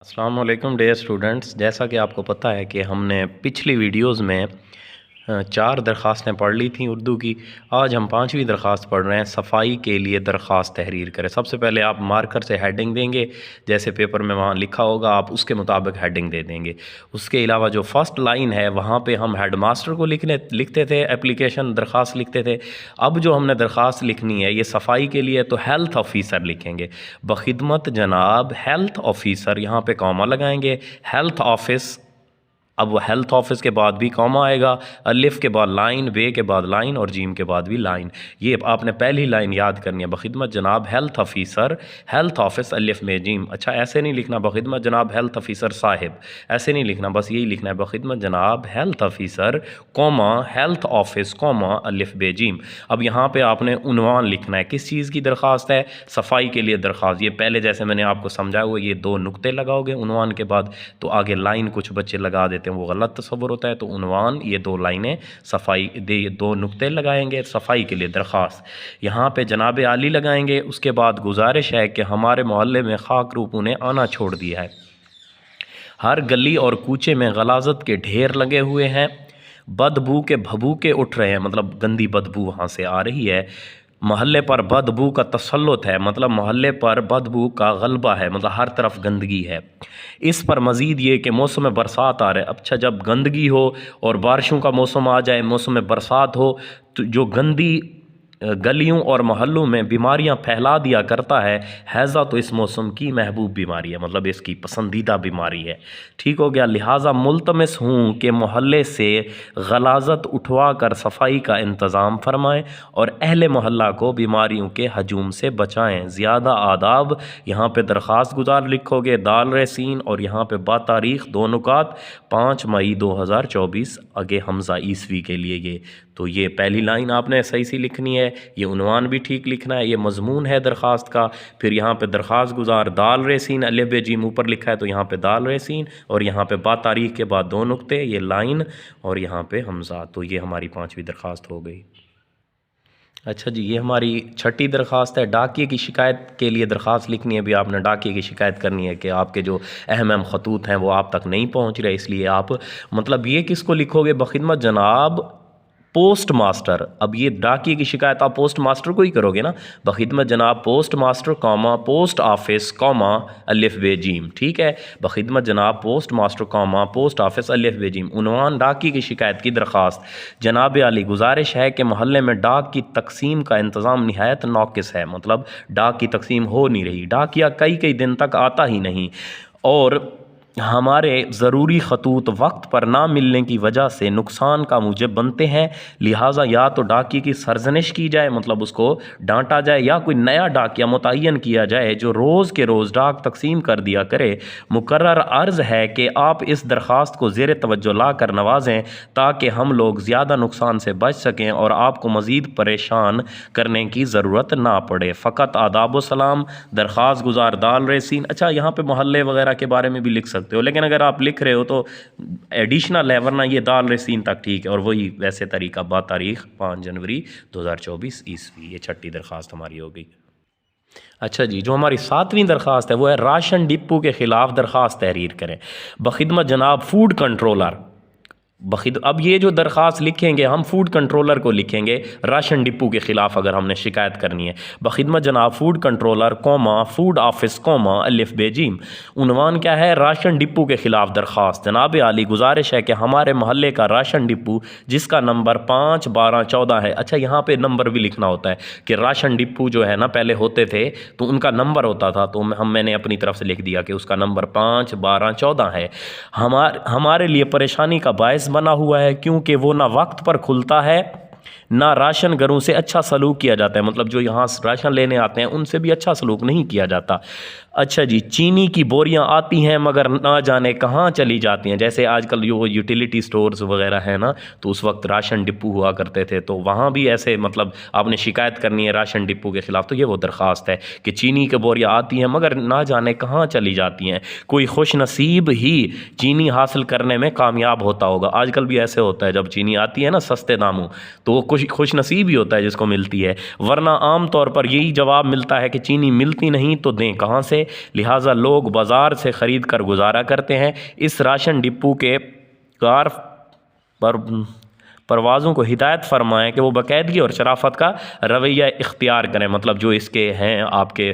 अस्सलाम वालेकुम dear students. जैसा कि आपको पता है कि हमने पिछली वीडियोस में 4 दरख्वास्तें पढ़ ली थी उर्दू की। आज हम 5वीं दरख्वास्त पढ़ रहे हैं, सफाई के लिए दरख्वास्त तहरीर करें। सबसे पहले आप मार्कर से हेडिंग देंगे, जैसे पेपर में वहाँ लिखा होगा आप उसके मुताबिक हेडिंग दे देंगे। उसके अलावा जो फर्स्ट लाइन है वहाँ पे हम हेड मास्टर को लिखते थे, एप्लीकेशन दरख्वास्त लिखते थे। अब जो हमने दरख्वास्त लिखनी है ये सफाई के लिए, तो हेल्थ ऑफिसर लिखेंगे। बखिदमत जनाब हेल्थ ऑफिसर, यहाँ पे कॉमा लगाएंगे। हेल्थ ऑफिस, अब हेल्थ ऑफिस के बाद भी कॉमा आएगा, अलिफ के बाद लाइन, बे के बाद लाइन और जीम के बाद भी लाइन। ये आपने पहली लाइन याद करनी है, बखिदमत जनाब हेल्थ ऑफिसर, हेल्थ ऑफिस अलिफ में जीम। अच्छा, ऐसे नहीं लिखना बखिदमत जनाब हेल्थ ऑफिसर साहिब, ऐसे नहीं लिखना, बस यही लिखना है बखिदमत जनाब health officer comma health office comma अलिफ बे जीम। अब यहाँ पे आपने उन्वान लिखना है, किस चीज़ की दरख्वास्त है, सफाई के लिए दरख्वास्त। ये पहले जैसे मैंने आपको समझाया हुआ, ये 2 नुक्ते लगाओगे उन्वान के बाद, तो आगे लाइन कुछ बच्चे लगा देते हैं, वो गलत तस्वुर होता है। तो उन्वान, ये 2 लाइनें सफाई दे, 2 नुक्ते लगाएंगे सफाई के लिए दरख्वास्त। यहाँ पे जनाब आली लगाएंगे। उसके बाद गुजारिश है कि हमारे मोहल्ले में खाक रूपों ने आना छोड़ दिया है, हर गली और कूचे में गलाजत के ढेर लगे हुए हैं, बदबू के भभूके उठ रहे हैं, मतलब गंदी बदबू वहाँ से आ रही है। मोहल्ले पर बदबू का तसल्लुत है, मतलब मोहल्ले पर बदबू का गलबा है, मतलब हर तरफ गंदगी है। इस पर मज़ीद ये कि मौसम बरसात आ रहा है। अच्छा, जब गंदगी हो और बारिशों का मौसम आ जाए, मौसम बरसात हो, तो जो गंदी गलियों और मोहल्लों में बीमारियां फैला दिया करता है, हैज़ा तो इस मौसम की महबूब बीमारी है, मतलब इसकी पसंदीदा बीमारी है। ठीक हो गया। लिहाजा मुल्तमस हूँ कि मोहल्ले से गलाजत उठवा कर सफाई का इंतज़ाम फरमाएँ और अहले मोहल्ला को बीमारियों के हजूम से बचाएँ। ज़्यादा आदाब, यहाँ पे दरख्वास्त गुजार लिखोगे, दाल रसीन, और यहाँ पे बातारीख 2 नुकात 5 मई 2024 आगे हमज़ा ईस्वी के लिए ये। तो ये पहली लाइन आपने सही सी लिखनी है, ये उन्वान भी ठीक लिखना है, ये मजमून है दरख्वास्त का। फिर यहाँ पे दरख्वास्त गुजार दाल रेसीन अलिफ बे जीम ऊपर लिखा है, तो यहाँ पे दाल रेसीन, और यहाँ पे बा तारीख के बाद 2 नुक्ते, ये लाइन, और यहाँ पे हमजा। तो ये हमारी 5वीं दरख्वास्त हो गई। अच्छा जी, ये हमारी 6ठी दरख्वास्त है। डाकिए की शिकायत के लिए दरख्वास्त लिखनी है। भी आपने डाकिए की शिकायत करनी है कि आपके जो अहम खतूत हैं वो आप तक नहीं पहुँच रहे, इसलिए आप, मतलब ये किसको लिखोगे, बखिदमत जनाब पोस्ट मास्टर। अब ये डाकिए की शिकायत आप पोस्ट मास्टर को ही करोगे ना, बखिदमत जनाब post master comma post office comma अलिफ बे जीम। ठीक है, बखिदमत जनाब post master comma post office अलिफ बे जीम। उन्वान डाकिए की शिकायत की दरख्वास्त। जनाब आली, गुजारिश है कि मोहल्ले में डाक की तकसीम का इंतज़ाम निहायत नाक़िस है, मतलब डाक की तकसीम हो नहीं रही, डाकिया कई दिन तक आता ही नहीं, और हमारे ज़रूरी खतूत वक्त पर ना मिलने की वजह से नुकसान का मूजब बनते हैं। लिहाजा या तो डाकिए की सरजनिश की जाए, मतलब उसको डांटा जाए, या कोई नया डाकिया मुतय्यन किया जाए जो रोज़ के रोज़ डाक तकसीम कर दिया करे। मुकर्रर अर्ज़ है कि आप इस दरख्वास्त को ज़ेर तवज्जो ला कर नवाजें, ताकि हम लोग ज़्यादा नुकसान से बच सकें और आपको मज़ीद परेशान करने की ज़रूरत ना पड़े। फ़कत आदाब व सलाम, दरख्वास्त गुजार दाल रेसीन। अच्छा, यहाँ पे मोहल्ले वगैरह के बारे में भी लिख सकते हो, लेकिन अगर आप लिख रहे हो तो एडिशनल है, वरना ये दाल रेसीन तक ठीक है। और वही वैसे तरीका, बा तारीख 5 जनवरी 2024 ईस्वी। ये 6ठी दरख्वास्त हमारी हो गई। अच्छा जी, जो हमारी 7वीं दरख्वास्त है वो है राशन डिपो के ख़िलाफ़ दरख्वास्त तहरीर करें। बखिदमत जनाब फूड कंट्रोलर। अब ये जो दरख्वास्त लिखेंगे हम फूड कंट्रोलर को लिखेंगे, राशन डिपो के ख़िलाफ़ अगर हमने शिकायत करनी है। बखिदमत जनाब food controller comma food office comma अलिफ बे जीम। उन्वान क्या है, राशन डिपो के ख़िलाफ़ दरख्वास्त। जनाब आली, गुजारिश है कि हमारे मोहल्ले का राशन डिपो जिसका नंबर 5, 12, 14 है। अच्छा, यहाँ पे नंबर भी लिखना होता है कि राशन डिपो जो है ना, पहले होते थे तो उनका नंबर होता था, तो मैंने अपनी तरफ से लिख दिया कि उसका नंबर 5, 12, 14 है। हमारे लिए परेशानी का बायस बना हुआ है, क्योंकि वो ना वक्त पर खुलता है, ना राशन घरों से अच्छा सलूक किया जाता है, मतलब जो यहाँ राशन लेने आते हैं उनसे भी अच्छा सलूक नहीं किया जाता। अच्छा जी, चीनी की बोरियां आती हैं मगर ना जाने कहाँ चली जाती हैं। जैसे आजकल जो यूटिलिटी स्टोर्स वगैरह है ना, तो उस वक्त राशन डिपो हुआ करते थे, तो वहाँ भी ऐसे, मतलब आपने शिकायत करनी है राशन डिपो के ख़िलाफ़। तो ये वो दरख्वास्त है कि चीनी की बोरियां आती हैं मगर ना जाने कहाँ चली जाती हैं। कोई खुश नसीब ही चीनी हासिल करने में कामयाब होता होगा। आजकल भी ऐसे होता है, जब चीनी आती है ना सस्ते दामों, तो वो खुश नसीब ही होता है जिसको मिलती है, वरना आम तौर पर यही जवाब मिलता है कि चीनी मिलती नहीं तो दें कहाँ से। लिहाजा लोग बाज़ार से ख़रीद कर गुजारा करते हैं। इस राशन डिपो के कार पर परवाज़ों को हिदायत फरमाएं कि वो बाकायदगी और शराफत का रवैया इख्तियार करें। मतलब जो इसके हैं आपके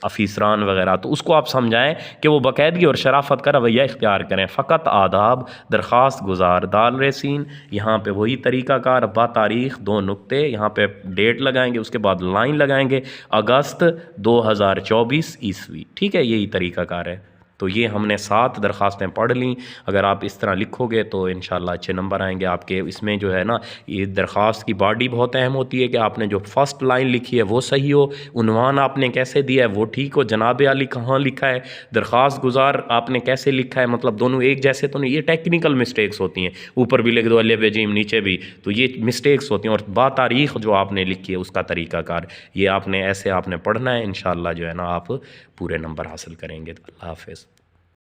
अफीसरान वगैरह, तो उसको आप समझाएं कि वो बाकायदगी और शराफत का रवैया इख्तियार करें। फ़कत आदाब दरख्वास्त गुजार दाल रेसिन, यहाँ पे वही तरीक़ाकार, बा तारीख़ 2 नुक्ते, यहाँ पे डेट लगाएंगे, उसके बाद लाइन लगाएंगे, अगस्त 2024 ईस्वी। ठीक है, यही तरीक़ाकार है। तो ये हमने 7 दरख्वास्तें पढ़ लीं। अगर आप इस तरह लिखोगे तो इंशाल्लाह अच्छे नंबर आएंगे आपके। इसमें जो है ना, ये दरख्वास्त की बॉडी बहुत अहम होती है कि आपने जो फ़र्स्ट लाइन लिखी है वो सही हो, उन्वान आपने कैसे दिया है वो ठीक हो, जनाब आली कहाँ लिखा है, दरख्वास्त गुजार आपने कैसे लिखा है, मतलब दोनों एक जैसे तो नहीं। ये टेक्निकल मिस्टेक्स होती हैं, ऊपर भी लिख दो अलिफ जीम नीचे भी, तो ये मिस्टेक्स होती हैं। और बा तारीख़ जो आपने लिखी है उसका तरीक़ाकार, ये आपने ऐसे आपने पढ़ना है। इंशाल्लाह जो है ना आप पूरे नंबर हासिल करेंगे। अल्लाह हाफ़िज़।